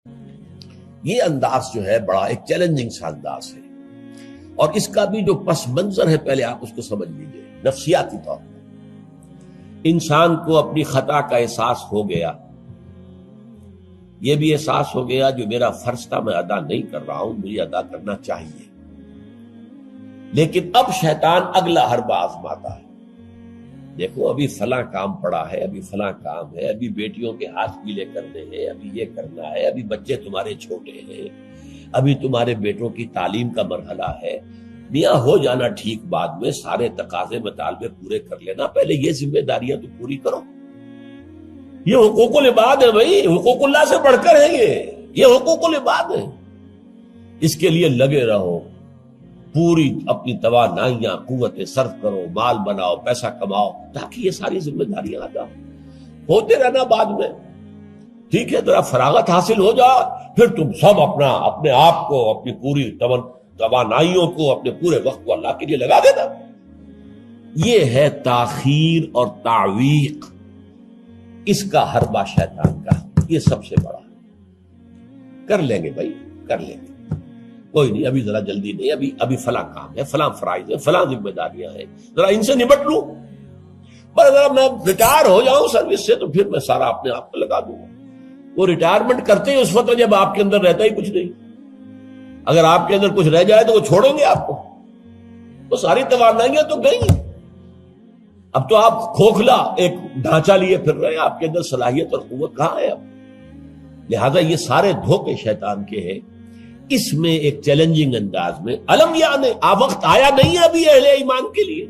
یہ انداز جو ہے بڑا ایک چیلنجنگ سا انداز ہے، اور اس کا بھی جو پس منظر ہے پہلے آپ اس کو سمجھ لیجئے۔ نفسیاتی طور پر انسان کو اپنی خطا کا احساس ہو گیا، یہ بھی احساس ہو گیا جو میرا فرض تھا میں ادا نہیں کر رہا ہوں، مجھے ادا کرنا چاہیے، لیکن اب شیطان اگلا حربہ آزماتا ہے۔ دیکھو ابھی فلاں کام پڑا ہے، ابھی فلاں کام ہے، ابھی بیٹیوں کے ہاتھ پیلے کرنے ہیں، ابھی یہ کرنا ہے، ابھی بچے تمہارے چھوٹے ہیں، ابھی تمہارے بیٹوں کی تعلیم کا مرحلہ ہے، میاں ہو جانا ٹھیک، بعد میں سارے تقاضے مطالبے پورے کر لینا، پہلے یہ ذمہ داریاں تو پوری کرو۔ یہ حقوق العباد ہے بھائی، حقوق اللہ سے بڑھ کر ہے، یہ حقوق العباد ہے، اس کے لیے لگے رہو، پوری اپنی توانائیاں قوتیں صرف کرو، مال بناؤ، پیسہ کماؤ، تاکہ یہ ساری ذمہ داریاں ادا ہوتے رہنا۔ بعد میں ٹھیک ہے ذرا فراغت حاصل ہو جا، پھر تم سب اپنے آپ کو، اپنی پوری توانائیوں کو، اپنے پورے وقت کو اللہ کے لیے لگا دینا۔ یہ ہے تاخیر اور تعویق، اس کا حربہ شیطان کا، یہ سب سے بڑا۔ کر لیں گے بھائی، کر لیں گے، کوئی نہیں، ابھی ذرا جلدی نہیں، ابھی فلاں کام ہے، فلاں فرائض ہے، فلاں ذمہ داریاں ہیں، ذرا ان سے نمٹ لوں، پر اگر میں ریٹائر ہو جاؤں سروس سے تو پھر میں سارا اپنے آپ کو لگا دوں گا۔ وہ ریٹائرمنٹ کرتے ہیں اس وقت جب آپ کے اندر رہتا ہی کچھ نہیں، اگر آپ کے اندر کچھ رہ جائے تو وہ چھوڑیں گے آپ کو، وہ ساری توانائیاں تو گئی، اب تو آپ کھوکھلا ایک ڈھانچہ لیے پھر رہے ہیں، آپ کے اندر صلاحیت اور قوت کہاں ہے اب؟ لہذا یہ سارے دھوکے شیطان کے ہیں۔ اس میں ایک چیلنجنگ انداز میں علم یعنی وقت آیا نہیں ہے ابھی اہل ایمان کے لیے،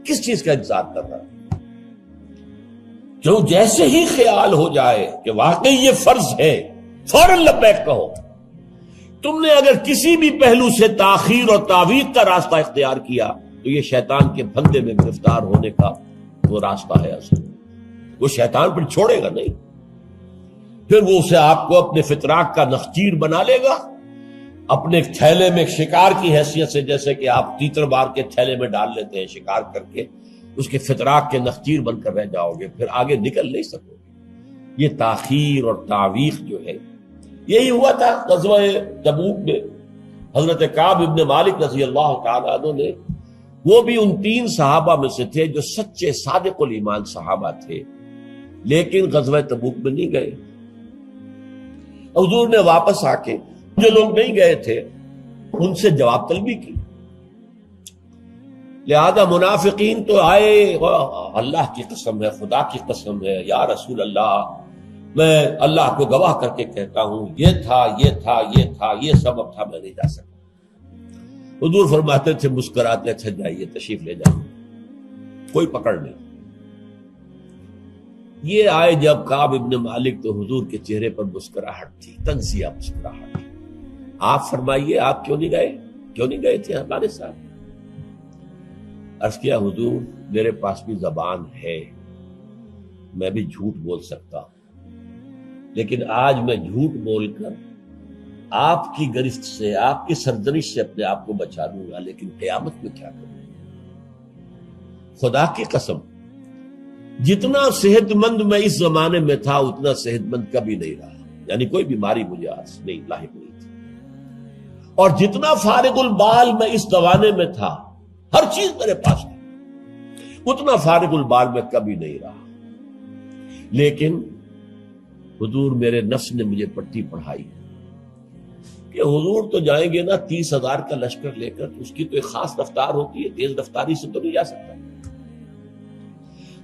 کس چیز کا انتظار کر رہا ہے؟ جو جیسے ہی خیال ہو جائے کہ واقعی یہ فرض ہے، فوراً لبیک کہو۔ تم نے اگر کسی بھی پہلو سے تاخیر اور تعویق کا راستہ اختیار کیا تو یہ شیطان کے پھندے میں گرفتار ہونے کا وہ راستہ ہے اصل۔ وہ شیطان پھر چھوڑے گا نہیں، پھر وہ اسے آپ کو اپنے فتراک کا نخچیر بنا لے گا، اپنے تھیلے میں شکار کی حیثیت سے، جیسے کہ آپ تیتر بار کے تھیلے میں ڈال لیتے ہیں شکار کر کے، اس کے فتراک کے نخچیر بن کر رہ جاؤ گے، پھر آگے نکل نہیں سکو گے۔ یہ تاخیر اور تعویق جو ہے، یہی ہوا تھا غزوہ تبوک میں۔ حضرت کعب ابن مالک رضی اللہ تعالیٰ عنہ نے، وہ بھی ان 3 صحابہ میں سے تھے جو سچے صادق الایمان صحابہ تھے، لیکن غزوہ تبوک میں نہیں گئے۔ حضور نے واپس آ کے جو لوگ نہیں گئے تھے ان سے جواب طلبی کی، لہذا منافقین تو آئے، اللہ کی قسم ہے، خدا کی قسم ہے یا رسول اللہ، میں اللہ کو گواہ کر کے کہتا ہوں یہ تھا یہ تھا یہ تھا، یہ سبب تھا، میں نہیں جا سکتا۔ حضور فرماتے تھے مسکراتے، اچھا جائیے تشریف لے جائیں، کوئی پکڑ نہیں۔ یہ آئے جب کعب ابن مالک تو حضور کے چہرے پر مسکراہٹ تھی، تنزیہ مسکراہٹ۔ آپ فرمائیے آپ کیوں نہیں گئے تھے ہمارے ساتھ؟ عرض کیا حضور میرے پاس بھی زبان ہے، میں بھی جھوٹ بول سکتا ہوں، لیکن آج میں جھوٹ بول کر آپ کی گرفت سے، آپ کی سرزنش سے اپنے آپ کو بچا لوں گا، لیکن قیامت میں کیا کروں؟ خدا کی قسم جتنا صحت مند میں اس زمانے میں تھا اتنا صحت مند کبھی نہیں رہا، یعنی کوئی بیماری مجھے آج نہیں لاحق نہیں تھی، اور جتنا فارغ البال میں اس زمانے میں تھا، ہر چیز میرے پاس تھی، اتنا فارغ البال میں کبھی نہیں رہا۔ لیکن حضور میرے نفس نے مجھے پٹی پڑھائی کہ حضور تو جائیں گے نا 30,000 کا لشکر لے کر، اس کی تو ایک خاص رفتار ہوتی ہے، تیز رفتاری سے تو نہیں جا سکتا،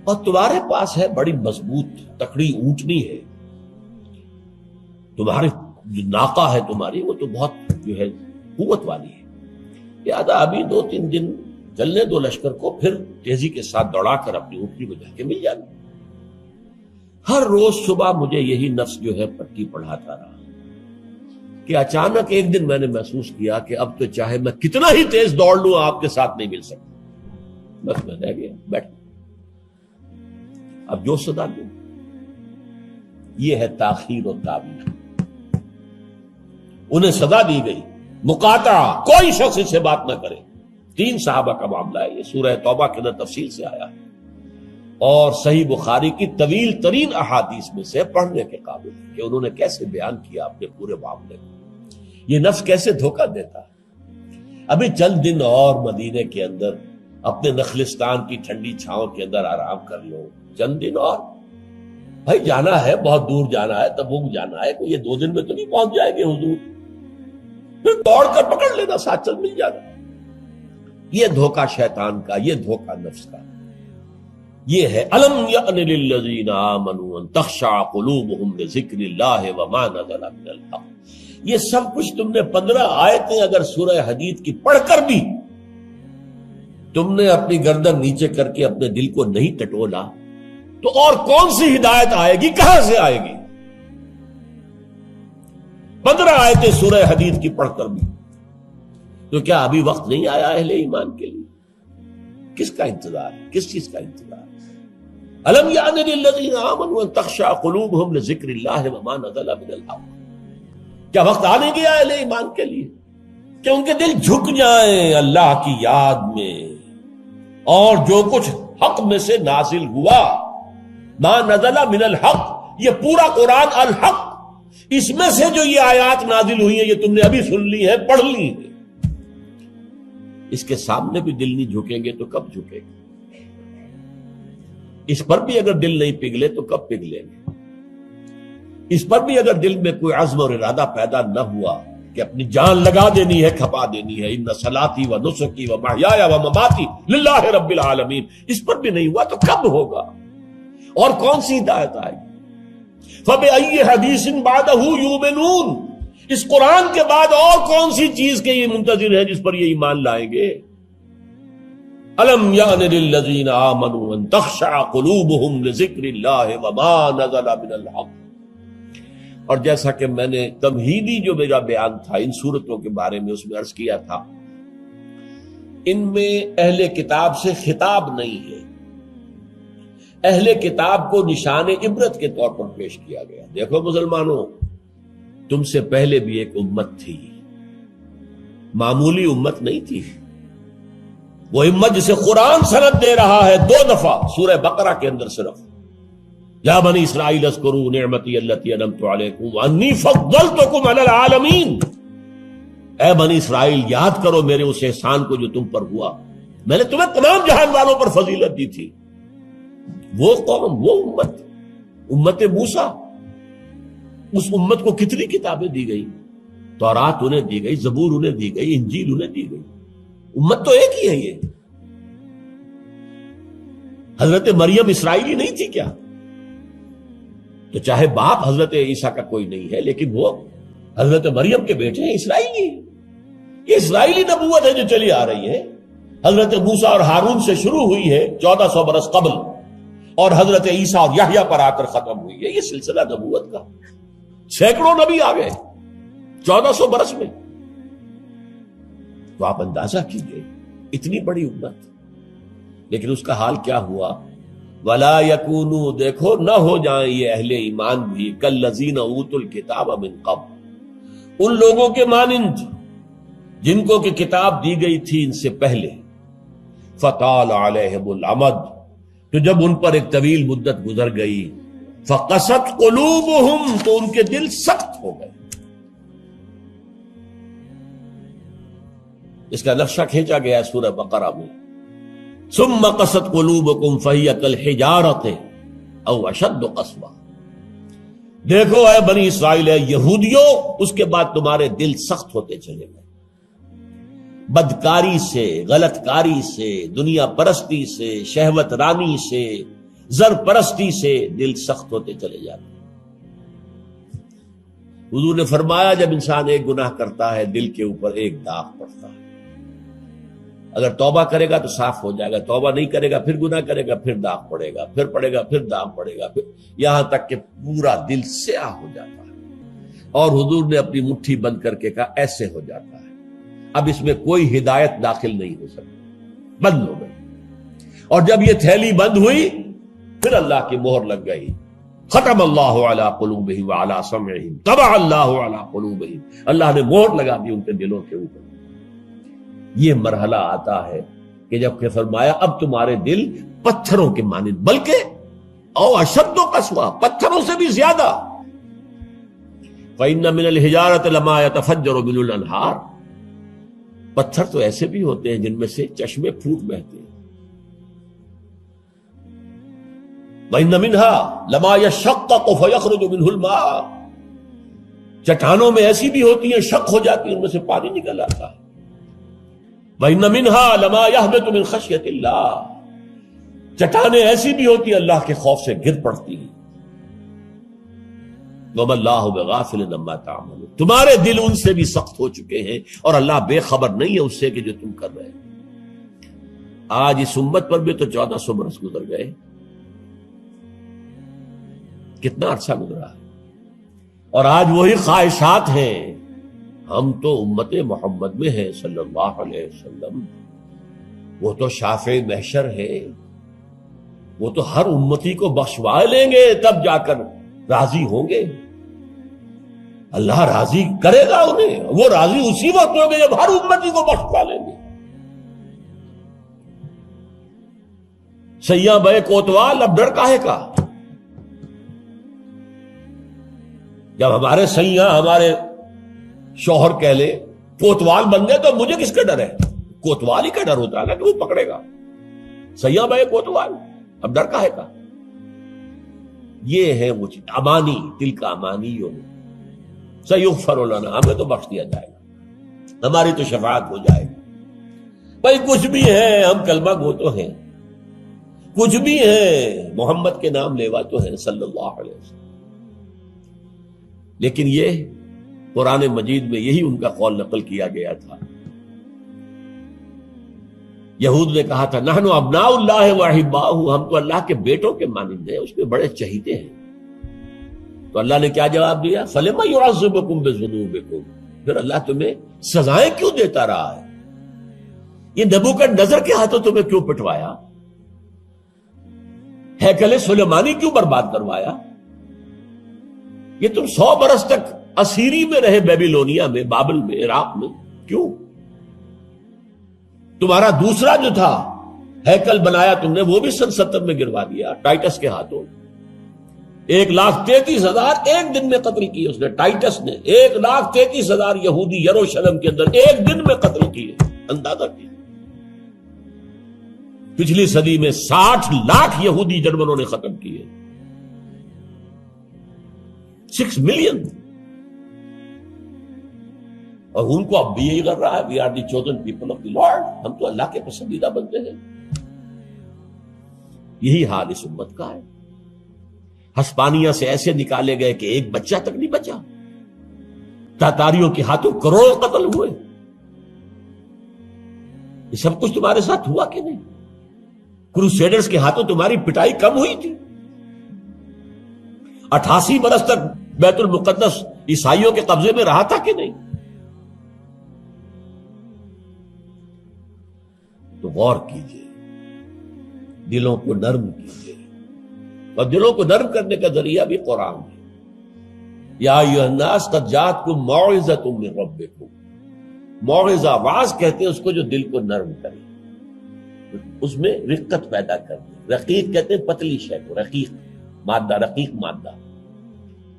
اور تمہارے پاس ہے بڑی مضبوط تکڑی اونٹنی ہے، تمہارے جو ناقہ ہے تمہاری وہ تو بہت جو ہے قوت والی ہے، لہذا ابھی 2-3 دن چلنے دو لشکر کو، پھر تیزی کے ساتھ دوڑا کر اپنی اونٹنی میں جا کے مل جائے۔ ہر روز صبح مجھے یہی نفس جو ہے پٹی پڑھاتا رہا کہ اچانک ایک دن میں نے محسوس کیا کہ اب تو چاہے میں کتنا ہی تیز دوڑ لوں آپ کے ساتھ نہیں مل سکتا، بس میں رہ گیا بیٹھ، اب جو صدا دوں۔ یہ ہے تاخیر اور تعویق۔ انہیں سزا دی گئی، مقاطعہ، کوئی شخص اس سے بات نہ کرے۔ 3 صحابہ کا معاملہ ہے، یہ سورہ توبہ کے اندر تفصیل سے آیا ہے۔ اور صحیح بخاری کی طویل ترین احادیث میں سے پڑھنے کے قابل ہے کہ انہوں نے کیسے بیان کیا اپنے پورے معاملے کو، یہ نفس کیسے دھوکہ دیتا ہے۔ ابھی چند دن اور مدینے کے اندر اپنے نخلستان کی ٹھنڈی چھاؤں کے اندر آرام کر لو، چند دن اور، بھائی جانا ہے، بہت دور جانا ہے، تبوک جانا ہے، کوئی یہ 2 دن میں تو نہیں پہنچ جائے گے حضور، پھر دوڑ کر پکڑ لینا، ساتھ چل مل جانا۔ یہ دھوکہ شیطان کا، یہ دھوکہ نفس کا، یہ ہے الم یأن للذین آمنوا ان تخشع قلوبہم لذکر اللہ وما نزل من الحق۔ یہ سب کچھ تم نے 15 آیتیں اگر سورہ حدید کی پڑھ کر بھی تم نے اپنی گردن نیچے کر کے اپنے دل کو نہیں ٹٹولا تو اور کون سی ہدایت آئے گی، کہاں سے آئے گی؟ 15 آیتیں سورہ حدید کی پڑھ کر بھی، تو کیا ابھی وقت نہیں آیا اہل ایمان کے لیے؟ کس کا انتظار ہے، کس چیز کا انتظار؟ الم یعن للذین آمنوا ان تخشع قلوبہم لذکر اللہ وما نزل من الحق۔ کیا وقت آنے گیا اہل ایمان کے لیے کہ ان کے دل جھک جائیں اللہ کی یاد میں، اور جو کچھ حق میں سے نازل ہوا، ما نزل من الحق، یہ پورا قرآن الحق، اس میں سے جو یہ آیات نازل ہوئی ہیں یہ تم نے ابھی سن لی ہیں، پڑھ لی ہیں، اس کے سامنے بھی دل نہیں جھکیں گے تو کب جھکیں گے؟ اس پر بھی اگر دل نہیں پگھلے تو کب پگھلیں گے؟ اس پر بھی اگر دل میں کوئی عزم اور ارادہ پیدا نہ ہوا کہ اپنی جان لگا دینی ہے، کھپا دینی ہے، ان صلاتی و نسکی و محیایا و مماتی للہ رب العالمین، اس پر بھی نہیں ہوا تو کب ہوگا؟ اور کون سی ہدایت آئے گی؟ فبأي حدیث بعدہ یؤمنون، اس قرآن کے بعد اور کون سی چیز کے یہ منتظر ہے جس پر یہ ایمان لائیں گے؟ الم یعن للذین آمنوا ان تخشع قلوبہم لذکر اللہ وما نزل من الحق۔ اور جیسا کہ میں نے تمہیدی جو میرا بیان تھا ان صورتوں کے بارے میں، اس میں عرض کیا تھا ان میں اہل کتاب سے خطاب نہیں ہے، اہل کتاب کو نشان عبرت کے طور پر پیش کیا گیا۔ دیکھو مسلمانوں، تم سے پہلے بھی ایک امت تھی، معمولی امت نہیں تھی، وہ امت جسے قرآن سند دے رہا ہے 2 دفعہ سورہ بقرہ کے اندر صرف، یا بنی اسرائیل اذکروا نعمتی التی انعمت علیکم وانی فضلتکم علی العالمین، اے بنی اسرائیل یاد کرو میرے اس احسان کو جو تم پر ہوا، میں نے تمہیں تمام جہان والوں پر فضیلت دی تھی۔ وہ قوم، وہ امت، امت موسیٰ، اس امت کو کتنی کتابیں دی گئی، تورات انہیں دی گئی، زبور انہیں دی گئی، انجیل انہیں دی گئی، امت تو ایک ہی ہے۔ یہ حضرت مریم اسرائیلی نہیں تھی کیا؟ تو چاہے باپ حضرت عیسیٰ کا کوئی نہیں ہے لیکن وہ حضرت مریم کے بیٹے ہیں، اسرائیلی، یہ اسرائیلی نبوت ہے جو چلی آ رہی ہے، حضرت موسیٰ اور ہارون سے شروع ہوئی ہے 1400 برس قبل، اور حضرت عیسیٰ اور یحییٰ پر آ کر ختم ہوئی ہے۔ یہ سلسلہ نبوت کا، سینکڑوں نبی آ گئے 1400 برس میں، تو آپ اندازہ کیجئے اتنی بڑی امت، لیکن اس کا حال کیا ہوا؟ وَلَا يَكُونُوا، دیکھو نہ ہو جائیں یہ اہل ایمان بھی كَالَّذِينَ أُوتُوا الْكِتَابَ مِن قَبْلُ، ان لوگوں کے مانند جن کو کہ کتاب دی گئی تھی ان سے پہلے، فَطَالَ عَلَيْهِمُ الْأَمَدُ، تو جب ان پر ایک طویل مدت گزر گئی، فَقَسَتْ قُلُوبُهُمْ، تو ان کے دل سخت ہو گئے۔ اس کا نقشہ کھینچا گیا ہے سورہ بقرہ میں، ثم قست قلوبکم فہی کالحجارۃ او اشد قسوہ، دیکھو اے بنی اسرائیل، اے یہودیوں، اس کے بعد تمہارے دل سخت ہوتے چلے گئے، بدکاری سے، غلط کاری سے، دنیا پرستی سے، شہوت رانی سے، زر پرستی سے دل سخت ہوتے چلے جاتے۔ حضور نے فرمایا جب انسان ایک گناہ کرتا ہے دل کے اوپر ایک داغ پڑتا ہے، اگر توبہ کرے گا تو صاف ہو جائے گا، توبہ نہیں کرے گا پھر گناہ کرے گا، پھر داغ پڑے گا، پھر پڑے گا، پھر داغ پڑے گا، پھر یہاں تک کہ پورا دل سیاہ ہو جاتا ہے۔ اور حضور نے اپنی مٹھی بند کر کے کہا ایسے ہو جاتا ہے، اب اس میں کوئی ہدایت داخل نہیں ہو سکتی، بند ہو گئی۔ اور جب یہ تھیلی بند ہوئی پھر اللہ کی مہر لگ گئی، ختم اللہ علی قلوبہم وعلی سمعہم طبع اللہ علی قلوبہم، اللہ نے مہر لگا دی ان کے دلوں کے اوپر۔ یہ مرحلہ آتا ہے کہ کہ جب کہ فرمایا اب تمہارے دل پتھروں کے مانند، بلکہ او اشد قسوہ، پتھروں سے بھی زیادہ. فإن من الحجارة لما يتفجر منه الانہار، پتھر تو ایسے بھی ہوتے ہیں جن میں سے چشمے پھوٹ بہتے ہیں. وإن منها لما يشقق فيخرج منه الماء، چٹانوں میں ایسی بھی ہوتی ہیں شق ہو جاتی ہیں، ان میں سے پانی نکل آتا ہے. وإن منها لما يهبط من خشية الله، چٹانیں ایسی بھی ہوتی ہیں اللہ کے خوف سے گر پڑتی ہیں. وَمَا اللَّهُ بِغَافِلٍ عَمَّا تَعْمَلُونَ، تمہارے دل ان سے بھی سخت ہو چکے ہیں اور اللہ بے خبر نہیں ہے اس سے کہ جو تم کر رہے ہیں. آج اس امت پر بھی تو 1400 برس گزر گئے، کتنا عرصہ گزرا ہے، اور آج وہی خواہشات ہیں. ہم تو امت محمد میں ہیں صلی اللہ علیہ وسلم، وہ تو شافع محشر ہے، وہ تو ہر امتی کو بخشوا لیں گے، تب جا کر راضی ہوں گے. اللہ راضی کرے گا انہیں، وہ راضی اسی وقت ہوں گے جب ہر امتی کو بخشوا لیں گے. سیاں بے کوتوال، اب ڈر کاہے کا؟ جب ہمارے سیاں ہمارے شوہر کہہ لے کوتوال بن گئے تو مجھے کس کا ڈر ہے؟ کوتوال ہی کا ڈر ہوتا ہے نا کہ وہ پکڑے گا. سیاں بے کوتوال، اب ڈر کاہے کا؟ یہ ہے وہ چیز، امانی، دل کا امانی ہو. سیغفر لنا، ہمیں تو بخش دیا جائے گا، ہماری تو شفاعت ہو جائے گی. بھائی کچھ بھی ہے، ہم کلمہ گو تو ہیں، کچھ بھی ہے، محمد کے نام لیوا تو ہیں صلی اللہ علیہ وسلم. لیکن یہ قرآن مجید میں یہی ان کا قول نقل کیا گیا تھا. یہود نے کہا تھا نحن ابناء اللہ واحباؤہ، ہم تو اللہ کے بیٹوں کے مانند ہیں، اس میں بڑے چہیتے ہیں. تو اللہ نے کیا جواب دیا؟ فلما يعذبكم بذنوبكم، پھر اللہ تمہیں سزائیں کیوں دیتا رہا ہے؟ یہ نبوکدنضر کے ہاتھوں تمہیں کیوں پٹوایا؟ ہیکل سلیمانی کیوں برباد کروایا؟ یہ تم 100 برس تک اسیری میں رہے، بیبیلونیا میں، بابل میں، عراق میں، کیوں؟ تمہارا دوسرا جو تھا ہیکل بنایا تم نے، وہ بھی سن 70 میں گروا دیا ٹائٹس کے ہاتھوں. 1,33,000 ایک دن میں قتل کیے اس نے، ٹائٹس نے 1,33,000 یہودی یروشلم کے اندر ایک دن میں قتل کیے. اندازہ کیے. پچھلی صدی میں 60 لاکھ یہودی جرمنوں نے ختم کیے، 6 ملین. اور ان کو اب بھی یہی کر رہا ہے، we are the chosen people of the lord, ہم تو اللہ کے پسندیدہ بندے ہیں. یہی حال اس امت کا ہے. ہسپانیہ سے ایسے نکالے گئے کہ ایک بچہ تک نہیں بچا. تاتاریوں کے ہاتھوں کروڑ قتل ہوئے. یہ سب کچھ تمہارے ساتھ ہوا کہ نہیں؟ کروسیڈرز کے ہاتھوں تمہاری پٹائی کم ہوئی تھی؟ 88 برس تک بیت المقدس عیسائیوں کے قبضے میں رہا تھا کہ نہیں؟ تو غور کیجئے، دلوں کو نرم کیجئے، اور دلوں کو نرم کرنے کا ذریعہ بھی قرآن ہے. یا ایھا الناس قد جاءتکم موعظۃ من ربکم، موعظہ، واعظ کہتے ہیں اس کو جو دل کو نرم کرے، اس میں رقت پیدا کرتے. رقیق کہتے ہیں پتلی شے کو، رقیق مادہ، رقیق مادہ.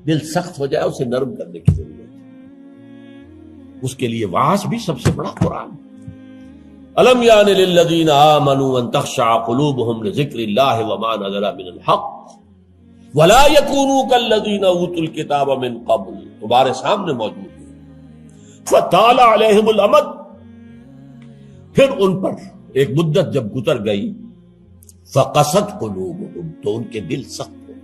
دل سخت ہو جائے اسے نرم کرنے کی ضرورت ہے. اس کے لیے واعظ بھی سب سے بڑا قرآن. الم یان للذین آمنوا ان تخشع قلوبهم لذکر اللہ وما نزل من الحق ولا یکونوا کالذین اوتوا الکتاب من قبل، تمہارے سامنے موجود ہے. فطال علیہم الامد، پھر ان پر ایک مدت جب گزر گئی، فقست قلوبهم، تو ان کے دل سخت ہو.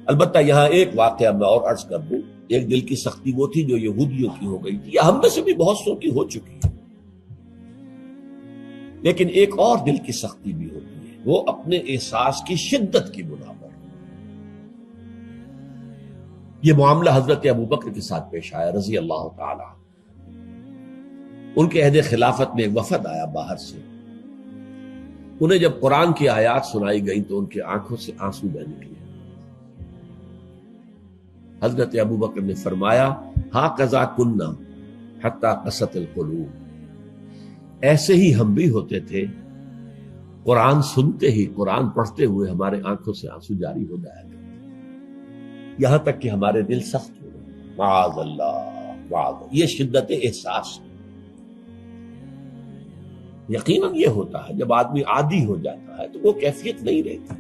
البتہ یہاں ایک واقعہ میں اور عرض کر دوں. ایک دل کی سختی وہ تھی جو یہودیوں کی ہو گئی تھی، یا ہم میں سے بھی بہت سو کی ہو چکی ہے. لیکن ایک اور دل کی سختی بھی ہوتی ہے، وہ اپنے احساس کی شدت کی بنا پر. یہ معاملہ حضرت ابوبکر کے ساتھ پیش آیا رضی اللہ تعالی. ان کے عہد خلافت میں ایک وفد آیا باہر سے. انہیں جب قرآن کی آیات سنائی گئی تو ان کی آنکھوں سے آنسو بہنے لگے. حضرت ابوبکر نے فرمایا ہاکذا کنا حتی قست القلوب، ایسے ہی ہم بھی ہوتے تھے، قرآن سنتے ہی، قرآن پڑھتے ہوئے ہمارے آنکھوں سے آنسو جاری ہو جایا کرتے، یہاں تک کہ ہمارے دل سخت ہو گئے، معاذ اللہ معاذ اللہ۔ یہ شدت احساس ہے۔ یقیناً یہ ہوتا ہے جب آدمی عادی ہو جاتا ہے تو وہ کیفیت نہیں رہتی۔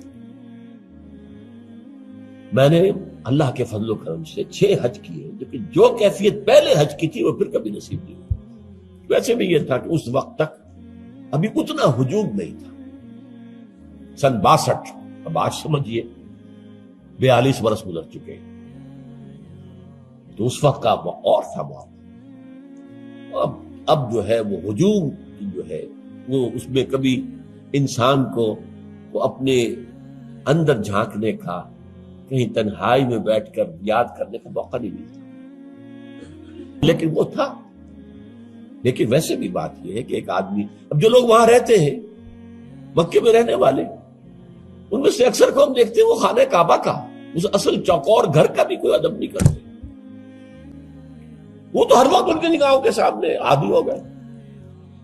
میں نے اللہ کے فضل و کرم سے 6 حج کیے، لیکن جو کیفیت پہلے حج کی تھی وہ پھر کبھی نصیب نہیں ہوئی۔ ویسے بھی یہ تھا کہ اس وقت تک ابھی اتنا ہجوم نہیں تھا، سن 62، اب آج سمجھیے 42 برس گزر چکے، تو اس وقت کا اور تھا معاملہ۔ اب جو ہے وہ ہجوم جو ہے وہ اس میں کبھی انسان کو وہ اپنے اندر جھانکنے کا، کہیں تنہائی میں بیٹھ کر یاد کرنے کا موقع نہیں ملتا، لیکن وہ تھا۔ لیکن ویسے بھی بات یہ ہے کہ ایک آدمی، اب جو لوگ وہاں رہتے ہیں، مکے میں رہنے والے، ان میں سے اکثر کو ہم دیکھتے ہیں وہ خانہ کعبہ کا، اس اصل چوکور گھر کا بھی کوئی ادب نہیں کرتے، وہ تو ہر وقت ان کی نگاہوں کے سامنے عادی ہو گئے۔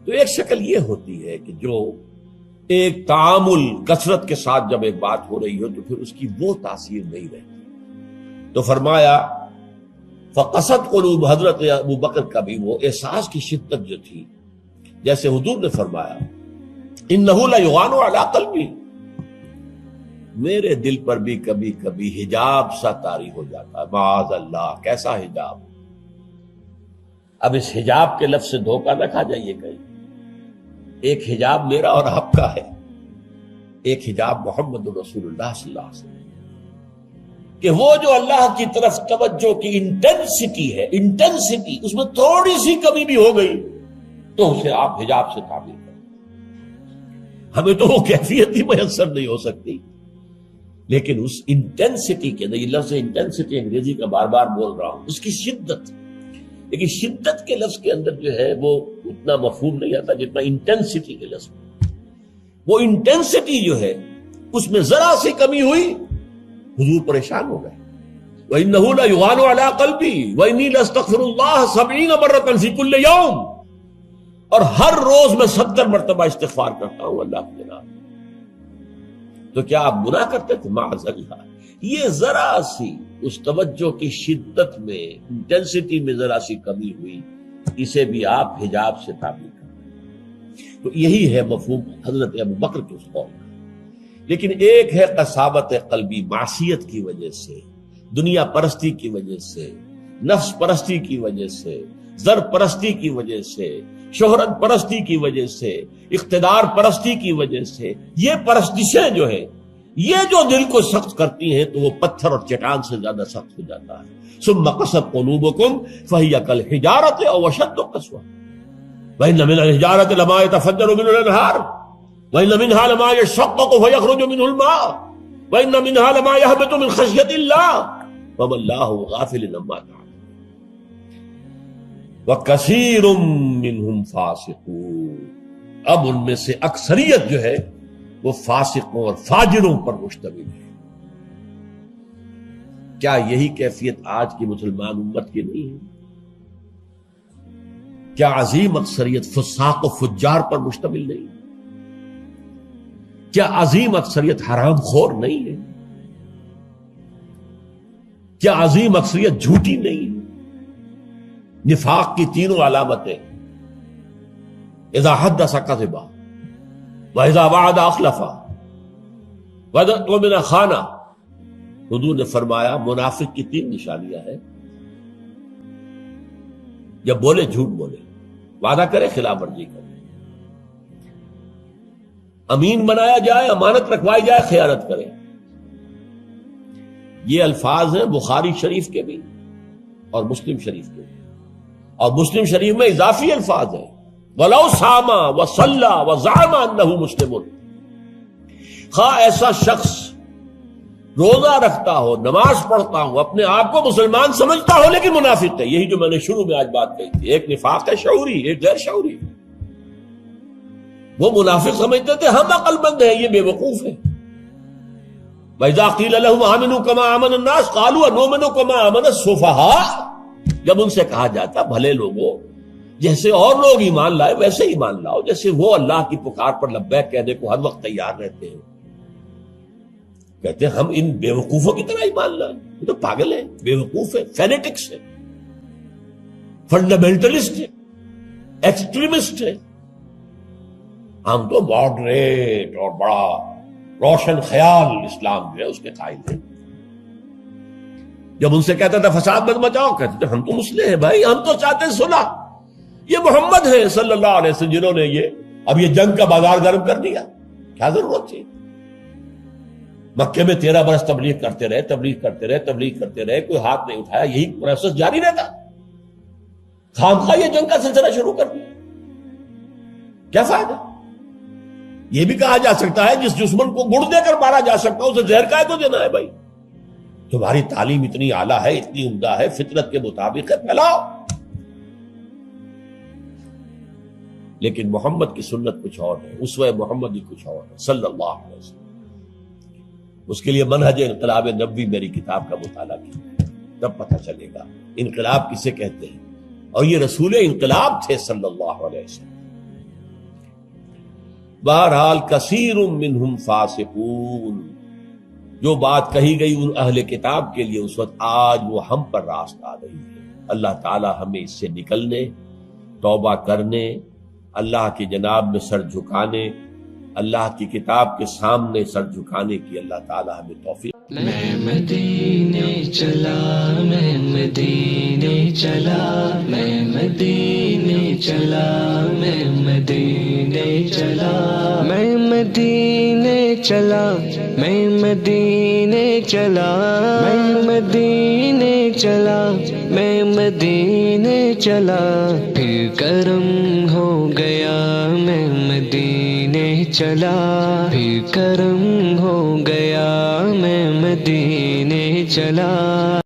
تو ایک شکل یہ ہوتی ہے کہ جو ایک تعامل کثرت کے ساتھ جب ایک بات ہو رہی ہو تو پھر اس کی وہ تاثیر نہیں رہتی۔ تو فرمایا فقست قلوب، حضرت ابو بکر کا بھی وہ احساس کی شدت جو تھی، جیسے حضور نے فرمایا انہ لیغان علی قلبی، میرے دل پر بھی کبھی کبھی حجاب سا طاری ہو جاتا ہے، معاذ اللہ۔ کیسا حجاب؟ اب اس حجاب کے لفظ سے دھوکہ نہ کھا جائیے کہیں، ایک حجاب میرا اور آپ کا ہے، ایک حجاب محمد رسول اللہ صلی اللہ علیہ وسلم، کہ وہ جو اللہ کی طرف توجہ کی انٹینسٹی ہے، انٹینسٹی اس میں تھوڑی سی کمی بھی ہو گئی تو اسے آپ حجاب سے تعبیر کریں۔ ہمیں تو وہ کیفیت ہی میسر نہیں ہو سکتی، لیکن اس انٹینسٹی کے اندر، یہ لفظ انٹینسٹی انگریزی کا بار بار بول رہا ہوں، اس کی شدت، لیکن شدت کے لفظ کے اندر جو ہے وہ اتنا مفہوم نہیں آتا جتنا انٹینسٹی کے لفظ میں۔ وہ انٹینسٹی جو ہے اس میں ذرا سی کمی ہوئی، حضور پریشان ہو گئے۔ وَإِنَّهُ لَيُغَانُ عَلَىٰ قَلْبِي وَإِنِّي لَأَسْتَغْفِرُ اللَّهَ 70 مرة فِي كُلِّ يَوْمٍ، اور ہر روز میں 70 مرتبہ استغفار کرتا ہوں اللہ کے نام۔ تو کیا آپ گناہ کرتے تھے؟ معاذ اللہ۔ یہ ذرا سی اس توجہ کی شدت میں، انٹینسٹی میں ذرا سی کمی ہوئی، اسے بھی آپ حجاب سے تعبیر کر رہے ہیں۔ تو یہی ہے مفہوم حضرت ابو بکر کے اس قول کا۔ لیکن ایک ہے قساوت قلبی، معصیت کی وجہ سے، دنیا پرستی کی وجہ سے، نفس پرستی کی وجہ سے، زر پرستی کی وجہ سے، شہرت پرستی کی وجہ سے، اقتدار پرستی کی وجہ سے، یہ پرستشیں جو ہے یہ جو دل کو سخت کرتی ہیں تو وہ پتھر اور چٹان سے زیادہ سخت ہو جاتا ہے۔ ثم قست قلوبکم فہی کالحجارۃ او اشد قسوۃ وان من الحجارۃ لما يتفجر منه الانہار وان منها لما يشقق فيخرج منه الماء وان منها لما يهبط من خشیۃ اللہ وما اللہ غافل عما تعملون وکثیر منهم فاسقون۔ اب ان میں سے اکثریت جو ہے وہ فاسقوں اور فاجروں پر مشتمل ہے۔ کیا یہی کیفیت آج کی مسلمان امت کی نہیں ہے؟ کیا عظیم اکثریت فساق و فجار پر مشتمل نہیں؟ کیا عظیم اکثریت حرام خور نہیں ہے؟ کیا عظیم اکثریت جھوٹی نہیں ہے؟ نفاق کی تینوں علامتیں، اذا حدث کذب وَإِذَا وَعَدَ أَخْلَفَ وَإِذَا خَانَ۔ حضور نے فرمایا منافق کی 3 نشانیاں ہیں، جب بولے جھوٹ بولے، وعدہ کرے خلاف ورزی کرے، امین بنایا جائے، امانت رکھوائی جائے، خیانت کرے۔ یہ الفاظ ہیں بخاری شریف کے بھی اور مسلم شریف کے بھی، اور مسلم شریف میں اضافی الفاظ ہیں وَلَوْ صَامَ وَصَلَّى وَزَعَمَ أَنَّهُ مُسْلِمٌ۔ خواہ ایسا شخص روزہ رکھتا ہو، نماز پڑھتا ہو، اپنے آپ کو مسلمان سمجھتا ہو، لیکن منافق ہے۔ یہی جو میں نے شروع میں آج بات کہی تھی، ایک نفاق ہے شعوری، ایک غیر شعوری۔ وہ منافق سمجھتے تھے ہم عقل مند ہیں، یہ بے وقوف ہے۔ وَإِذَا قِيلَ لَهُمْ آمِنُوا كَمَا آمَنَ النَّاسُ قَالُوا أَنُؤْمِنُ كَمَا آمَنَ السُّفَهَاءُ۔ جب ان سے کہا جاتا بھلے لوگوں جیسے اور لوگ ایمان لائے ویسے ایمان لاؤ، جیسے وہ اللہ کی پکار پر لبیک کہنے کو ہر وقت تیار رہتے ہیں۔ کہتے ہیں ہم ان بیوقوفوں کی طرح ایمان لائیں، یہ تو پاگل ہیں، بیوقوف ہیں، فینیٹکس ہیں، فنڈامنٹلسٹ ہیں، ایکسٹریمسٹ ہیں۔ ہم تو ماڈریٹ اور بڑا روشن خیال اسلام جو ہے اس کے قائل ہیں۔ جب ان سے کہتا تھا فساد مت مچاؤ، کہتے تھے ہم تو مسلح ہیں بھائی، ہم تو چاہتے ہیں صلح۔ یہ محمد ہے صلی اللہ علیہ وسلم جنہوں نے اب یہ جنگ کا بازار گرم کر دیا، کیا ضرورت تھی؟ مکے میں 13 برس تبلیغ کرتے رہے، کوئی ہاتھ نہیں اٹھایا، یہی پروسیس جاری رہتا، خامخواہ یہ جنگ کا سلسلہ شروع کر دیا، کیا فائدہ؟ یہ بھی کہا جا سکتا ہے جس دشمن کو گڑ دے کر مارا جا سکتا ہے اسے زہر کائے کو دینا ہے بھائی؟ تمہاری تعلیم اتنی اعلیٰ ہے، اتنی عمدہ ہے، فطرت کے مطابق ہے، پھیلاؤ۔ لیکن محمد کی سنت کچھ اور ہے، اسوہ محمد ہی کچھ اور ہے صلی اللہ علیہ وسلم۔ اس کے لیے منہج انقلاب نبوی میری کتاب کا مطالعہ کیا، تب پتہ چلے گا انقلاب کسے کہتے ہیں، اور یہ رسول انقلاب تھے صلی اللہ علیہ وسلم۔ بہرحال کثیر منہم فاسقون، جو بات کہی گئی ان اہل کتاب کے لیے اس وقت، آج وہ ہم پر راست آ رہی ہے۔ اللہ تعالی ہمیں اس سے نکلنے، توبہ کرنے، اللہ کی جناب میں سر جھکانے، اللہ کی کتاب کے سامنے سر جھکانے کی اللہ تعالی ہمیں توفیق۔ میں مدینے چلا، میں مدینے چلا، میں مدینے چلا، میں مدینے چلا، میں مدینے چلا، میں مدینے چلا، میں مدینے چلا، میں مدینے چلا، پھر کرم ہو گیا، میں مدینے چلا، پھر کرم ہو گیا، میں مدینے چلا۔